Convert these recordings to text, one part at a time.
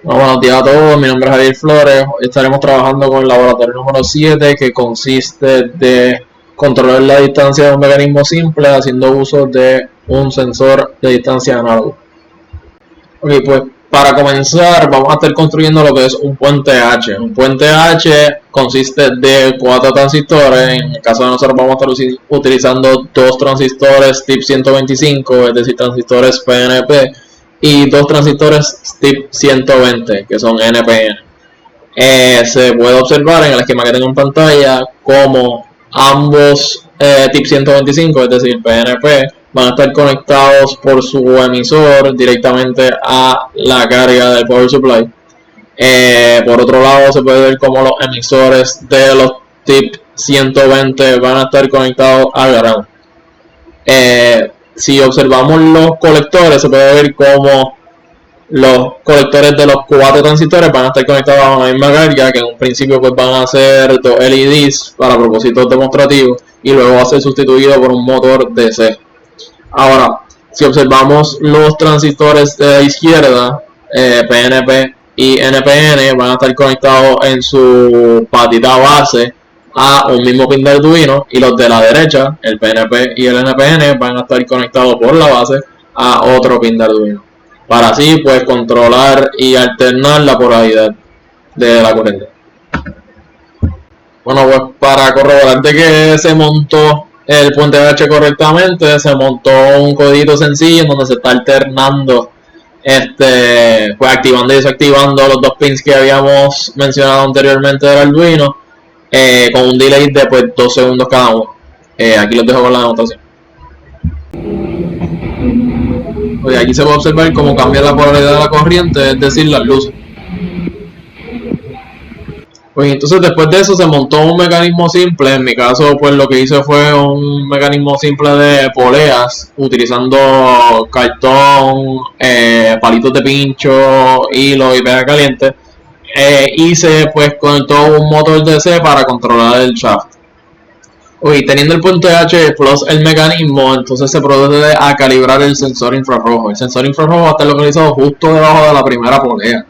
Buenos días a todos, mi nombre es Javier Flores. Hoy estaremos trabajando con el laboratorio número 7, que consiste de controlar la distancia de un mecanismo simple haciendo uso de un sensor de distancia análogo. Ok, pues para comenzar vamos a estar construyendo lo que es un puente H. Un puente H consiste de 4 transistores. En el caso de nosotros vamos a estar utilizando 2 transistores TIP 125, es decir, transistores PNP, y 2 transistores TIP 120, que son NPN. Se puede observar en el esquema que tengo en pantalla como ambos TIP 125, es decir, PNP, van a estar conectados por su emisor directamente a la carga del power supply. Por otro lado, se puede ver como los emisores de los TIP 120 van a estar conectados al ground. Si observamos los colectores, se puede ver como los colectores de los 4 transistores van a estar conectados a la misma carga, que en un principio pues van a ser 2 LEDs para propósitos demostrativos y luego va a ser sustituido por un motor DC. Ahora, si observamos los transistores de la izquierda, PNP y NPN van a estar conectados en su patita base a un mismo pin de Arduino, y los de la derecha, el PNP y el NPN, van a estar conectados por la base a otro pin de Arduino, para así pues controlar y alternar la polaridad de la corriente. Bueno, pues para corroborar de que se montó el puente H correctamente, se montó un codito sencillo en donde se está alternando, pues activando y desactivando los 2 pins que habíamos mencionado anteriormente del Arduino, con un delay de pues 2 segundos cada uno. Aquí los dejo con la demostración. Aquí se puede observar cómo cambia la polaridad de la corriente, es decir, las luces. Pues entonces después de eso se montó un mecanismo simple. En mi caso pues lo que hice fue un mecanismo simple de poleas, utilizando cartón, palitos de pincho, hilo y pega caliente. Y se pues conectó un motor DC para controlar el shaft. Teniendo el puente H plus el mecanismo, entonces se procede a calibrar el sensor infrarrojo. El sensor infrarrojo va a estar localizado justo debajo de la primera polea.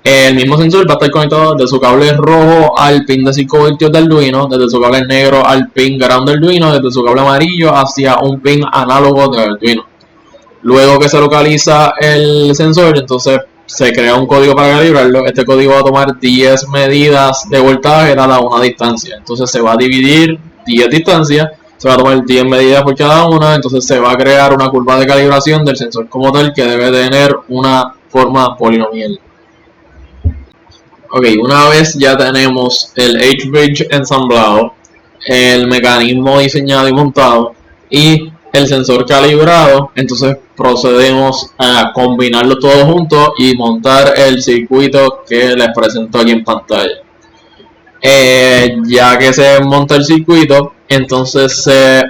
El mismo sensor va a estar conectado desde su cable rojo al pin de 5 voltios de Arduino, desde su cable negro al pin ground de Arduino, desde su cable amarillo hacia un pin análogo de Arduino. Luego que se localiza el sensor, entonces se crea un código para calibrarlo. Este código va a tomar 10 medidas de voltaje dada una distancia. Entonces se va a dividir 10 distancias, se va a tomar 10 medidas por cada una, entonces se va a crear una curva de calibración del sensor como tal, que debe tener una forma polinomial. Una vez ya tenemos el H-bridge ensamblado, el mecanismo diseñado y montado y el sensor calibrado, entonces procedemos a combinarlo todo junto y montar el circuito que les presento aquí en pantalla. Ya que se monta el circuito, entonces se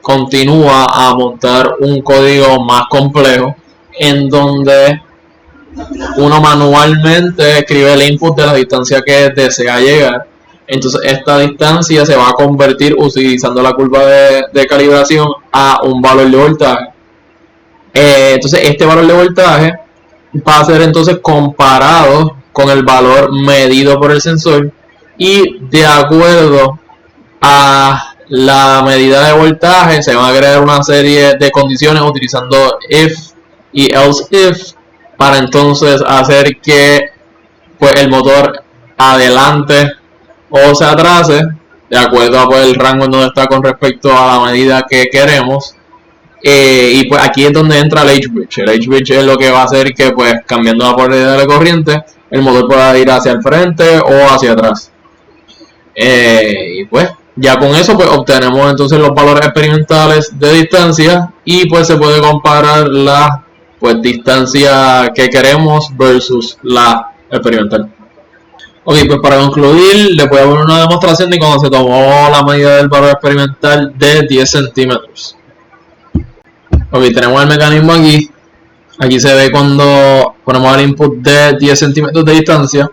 continúa a montar un código más complejo en donde uno manualmente escribe el input de la distancia que desea llegar. Entonces esta distancia se va a convertir, utilizando la curva de calibración, a un valor de voltaje. Entonces este valor de voltaje va a ser entonces comparado con el valor medido por el sensor, y de acuerdo a la medida de voltaje se van a crear una serie de condiciones utilizando if y else if, para entonces hacer que pues el motor adelante o se atrase de acuerdo a pues, el rango en donde está con respecto a la medida que queremos. Y pues aquí es donde entra el H-bridge. El H-bridge es lo que va a hacer que pues cambiando la polaridad de la corriente el motor pueda ir hacia el frente o hacia atrás. Y pues ya con eso pues obtenemos entonces los valores experimentales de distancia, y pues se puede comparar la pues distancia que queremos versus la experimental. Pues para concluir les voy a poner una demostración de cuando se tomó la medida del valor experimental de 10 centímetros. Tenemos el mecanismo aquí. Aquí se ve cuando ponemos el input de 10 centímetros de distancia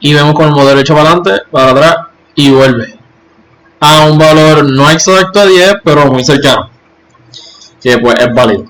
y vemos con el modelo hecho para adelante, para atrás y vuelve a un valor no exacto a 10, pero muy cercano, que pues es válido.